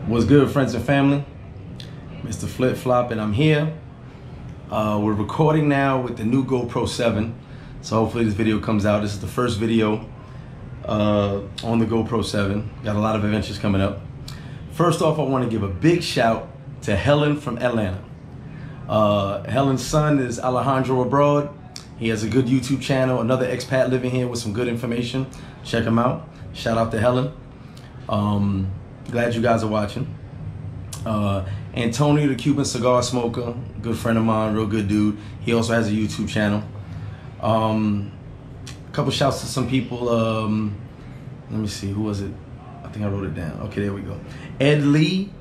What's good, friends and family? Mr. Flip Flop, and I'm here. We're recording now with the new Gopro7, so hopefully this video comes out. This is the first video on the Gopro7. Got a lot of adventures coming up. First off, I want to give a big shout to Helen from Atlanta. Helen's son is Alejandro abroad. He has a good YouTube channel, another expat living here with some good information. Check him out. Shout out to Helen. Glad you guys are watching. Antonio, the Cuban cigar smoker, good friend of mine, real good dude. He also has a YouTube channel. A couple shouts to some people. Let me see, who was it? I think I wrote it down. Okay, there we go. Ed Lee,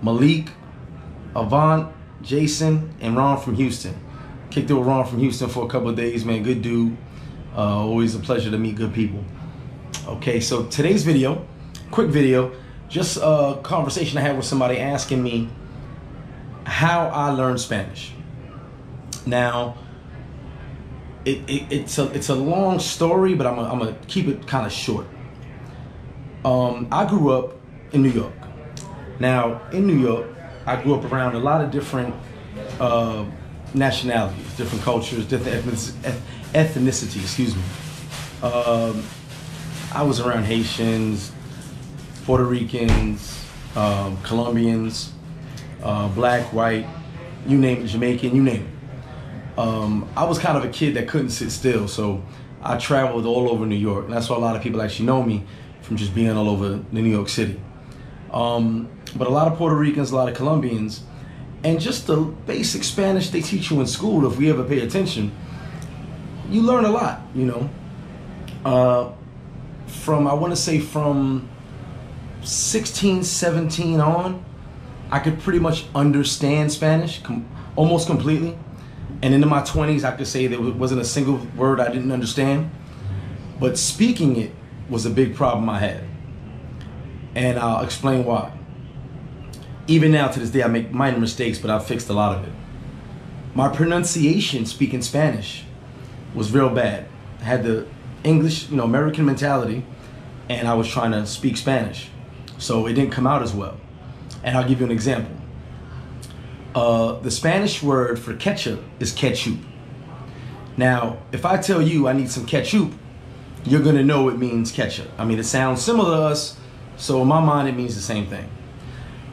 Malik, Avant, Jason, and Ron from Houston. Kicked it with Ron from Houston for a couple of days, man. Good dude. Always a pleasure to meet good people. Okay, so today's video, quick video, just a conversation I had with somebody asking me how I learned Spanish. Now, it's a long story, but I'm gonna keep it kind of short. I grew up in New York. Now, in New York, I grew up around a lot of different nationalities, different cultures, different ethnicity, excuse me. I was around Haitians, Puerto Ricans, Colombians, black, white, you name it, Jamaican, you name it. I was kind of a kid that couldn't sit still, so I traveled all over New York. And that's why a lot of people actually know me from just being all over New York City. But a lot of Puerto Ricans, a lot of Colombians, and just the basic Spanish they teach you in school, if we ever pay attention, you learn a lot, you know. I want to say from 16, 17 on, I could pretty much understand Spanish almost completely. And into my 20s, I could say there wasn't a single word I didn't understand. But speaking it was a big problem I had. And I'll explain why. Even now, to this day, I make minor mistakes, but I've fixed a lot of it. My pronunciation speaking Spanish was real bad. I had the English, American mentality, and I was trying to speak Spanish. So it didn't come out as well. And I'll give you an example. The Spanish word for ketchup is ketchup. Now, if I tell you I need some ketchup, you're gonna know it means ketchup. I mean, it sounds similar to us, so in my mind it means the same thing.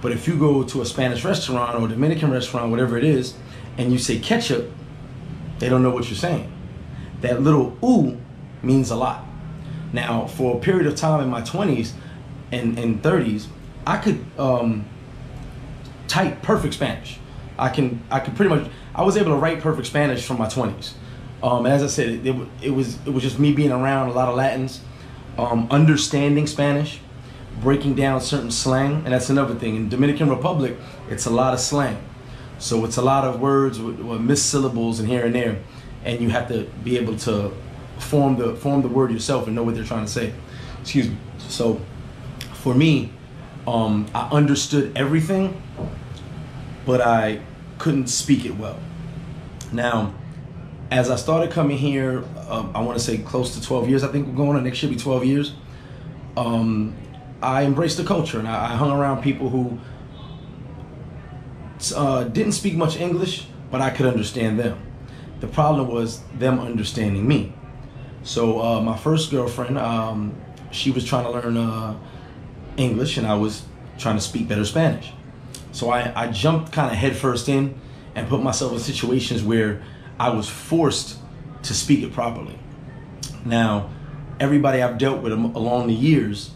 But if you go to a Spanish restaurant or a Dominican restaurant, whatever it is, and you say ketchup, they don't know what you're saying. That little ooh means a lot. Now, for a period of time in my 20s and 30s, I could type perfect Spanish. I could pretty much, I was able to write perfect Spanish from my 20s. As I said, it was just me being around a lot of Latins, understanding Spanish, breaking down certain slang, and that's another thing. In Dominican Republic, it's a lot of slang. So it's a lot of words with missed syllables and here and there, and you have to be able to form the word yourself and know what they're trying to say. Excuse me. So for me, I understood everything, but I couldn't speak it well. Now, as I started coming here, I want to say close to 12 years, I think we're going on, next should be 12 years, I embraced the culture, and I hung around people who didn't speak much English, but I could understand them. The problem was them understanding me. So my first girlfriend, she was trying to learn English, and I was trying to speak better Spanish. So I jumped kind of headfirst in and put myself in situations where I was forced to speak it properly. Now, everybody I've dealt with along the years,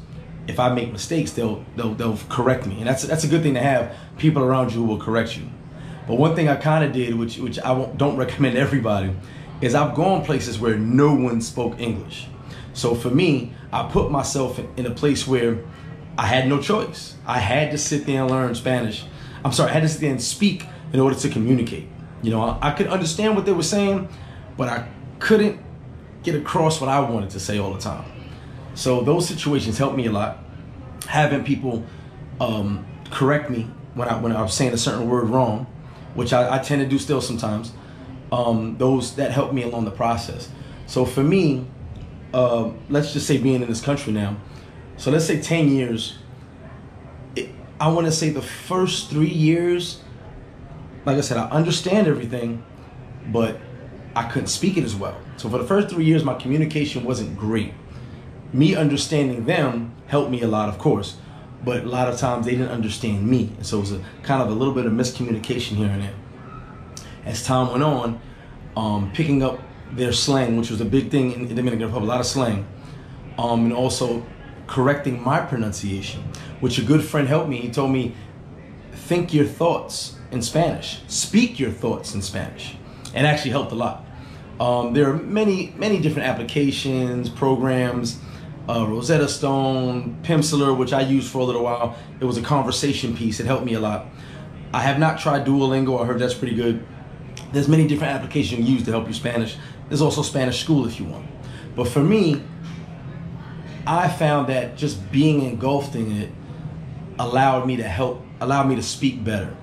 if I make mistakes, they'll correct me, and that's a good thing to have people around you who will correct you. But one thing I kind of did, which I don't recommend to everybody, is I've gone places where no one spoke English. So for me, I put myself in a place where I had no choice. I had to sit there and learn Spanish. I'm sorry, I had to sit there and speak in order to communicate. I could understand what they were saying, but I couldn't get across what I wanted to say all the time. So those situations helped me a lot. Having people correct me when I was saying a certain word wrong, which I tend to do still sometimes, that helped me along the process. So for me, let's just say being in this country now, so let's say 10 years, I want to say the first 3 years, like I said, I understand everything, but I couldn't speak it as well. So for the first 3 years, my communication wasn't great. Me understanding them helped me a lot, of course, but a lot of times they didn't understand me. And so it was a kind of a little bit of miscommunication here and there. As time went on, picking up their slang, which was a big thing in the Dominican Republic, a lot of slang, and also correcting my pronunciation, which a good friend helped me. He told me, think your thoughts in Spanish, speak your thoughts in Spanish, and actually helped a lot. There are many different applications, programs, Rosetta Stone, Pimsleur, which I used for a little while. It was a conversation piece. It helped me a lot. I have not tried Duolingo. I heard that's pretty good. There's many different applications you use to help you Spanish. There's also Spanish school if you want. But for me, I found that just being engulfed in it allowed me to speak better.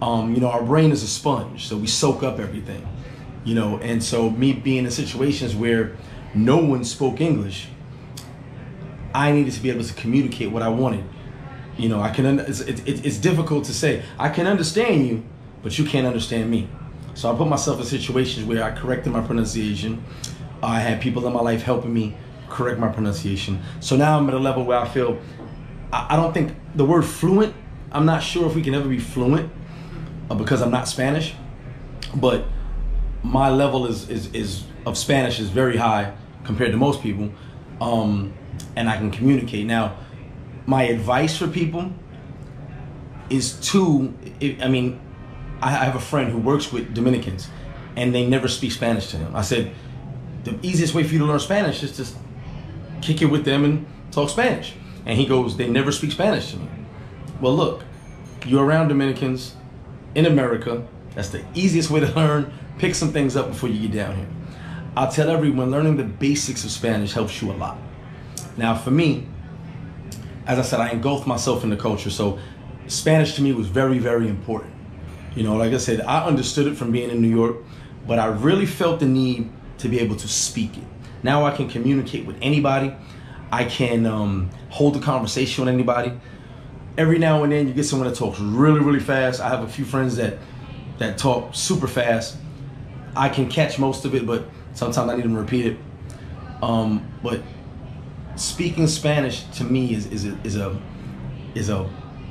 Our brain is a sponge, so we soak up everything, and so me being in situations where no one spoke English, I needed to be able to communicate what I wanted. It's difficult to say, I can understand you, but you can't understand me. So I put myself in situations where I corrected my pronunciation. I had people in my life helping me correct my pronunciation. So now I'm at a level where I feel, I don't think the word fluent, I'm not sure if we can ever be fluent because I'm not Spanish, but my level of Spanish is very high compared to most people, and I can communicate. Now, my advice for people is I have a friend who works with Dominicans and they never speak Spanish to him. I said, the easiest way for you to learn Spanish is to kick it with them and talk Spanish. And he goes, they never speak Spanish to me. Well, look, you're around Dominicans in America. That's the easiest way to learn. Pick some things up before you get down here. I'll tell everyone, learning the basics of Spanish helps you a lot. Now, for me, as I said, I engulfed myself in the culture. So Spanish to me was very, very important. Like I said, I understood it from being in New York, but I really felt the need to be able to speak it. Now I can communicate with anybody. I can hold a conversation with anybody. Every now and then you get someone that talks really, really fast. I have a few friends that talk super fast. I can catch most of it, but sometimes I need them to repeat it. But speaking Spanish to me is a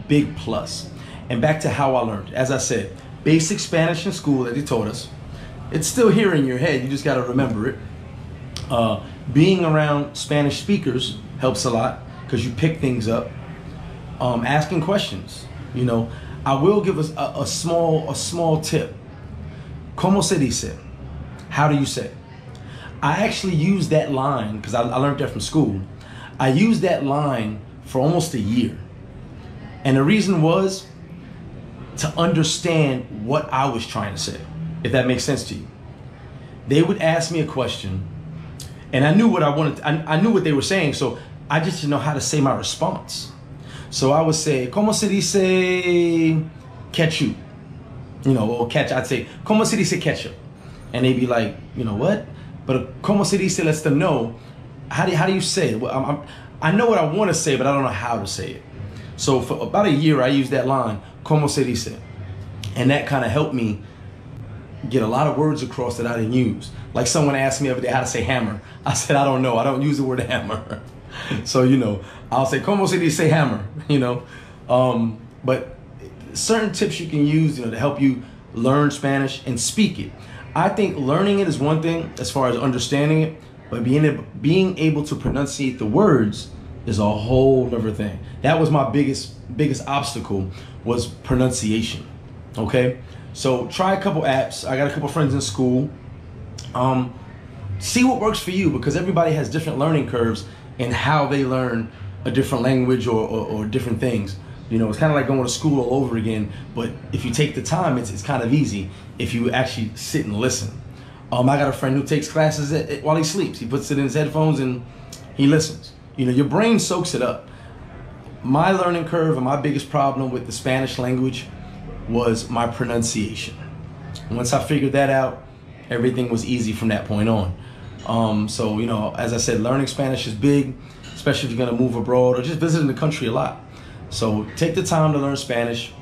big plus. And back to how I learned. As I said, basic Spanish in school that they taught us. It's still here in your head. You just got to remember it. Being around Spanish speakers helps a lot because you pick things up. Asking questions. I will give us a small tip. ¿Cómo se dice? How do you say? I actually used that line because I learned that from school. I used that line for almost a year. And the reason was to understand what I was trying to say, if that makes sense to you. They would ask me a question, and I knew what I wanted. I knew what they were saying, so I just didn't know how to say my response. So I would say, ¿Cómo se dice ketchup? Or ketchup. I'd say, ¿Cómo se dice ketchup? And they'd be like, what? But ¿Cómo se dice lets them know, how do you say it? Well, I know what I want to say, but I don't know how to say it. So for about a year, I used that line, ¿Cómo se dice? And that kind of helped me get a lot of words across that I didn't use. Like someone asked me the other day how to say hammer. I said, I don't know. I don't use the word hammer. So, I'll say, ¿Cómo se dice hammer? But certain tips you can use, to help you learn Spanish and speak it. I think learning it is one thing as far as understanding it, but being able to pronunciate the words is a whole other thing. That was my biggest obstacle, was pronunciation. Okay, so try a couple apps. I got a couple friends in school. See what works for you, because everybody has different learning curves in how they learn a different language or different things. It's kind of like going to school all over again, but if you take the time, it's kind of easy if you actually sit and listen. I got a friend who takes classes while he sleeps. He puts it in his headphones and he listens. Your brain soaks it up. My learning curve and my biggest problem with the Spanish language was my pronunciation. Once I figured that out, everything was easy from that point on. So, as I said, learning Spanish is big, especially if you're going to move abroad or just visiting the country a lot. So take the time to learn Spanish.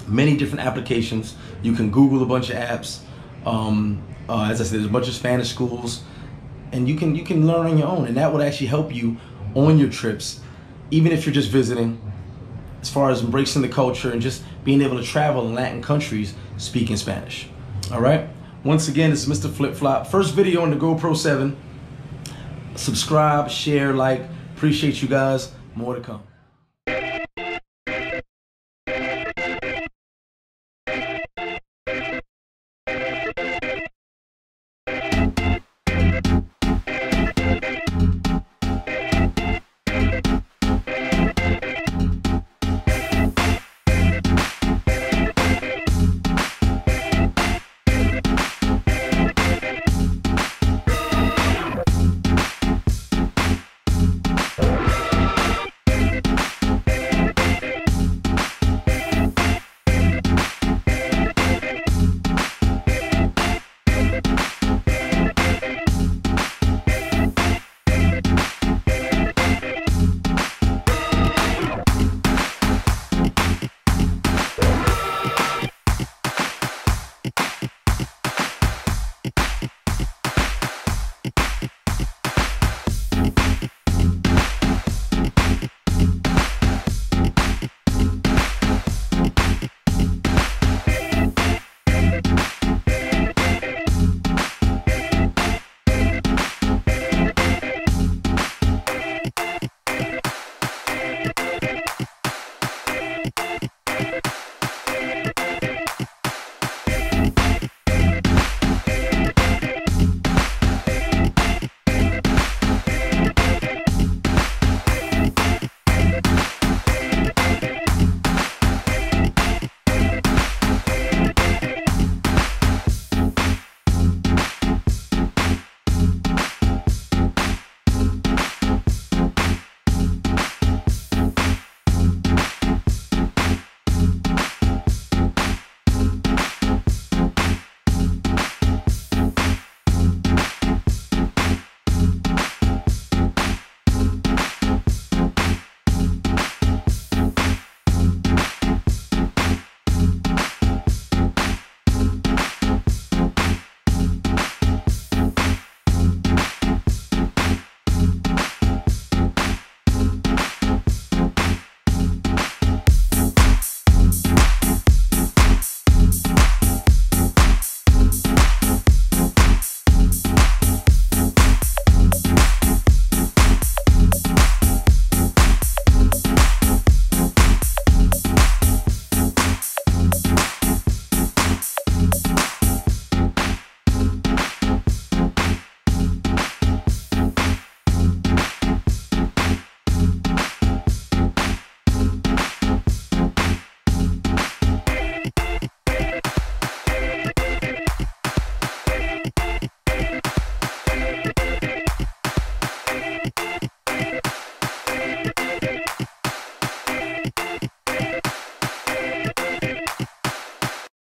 Many different applications. You can Google a bunch of apps. As I said, there's a bunch of Spanish schools, and you can learn on your own, and that would actually help you on your trips, even if you're just visiting, as far as embracing the culture and just being able to travel in Latin countries speaking Spanish. All right. Once again, this is Mr. Flip Flop. First video on the Gopro7. Subscribe, share, like. Appreciate you guys. More to come.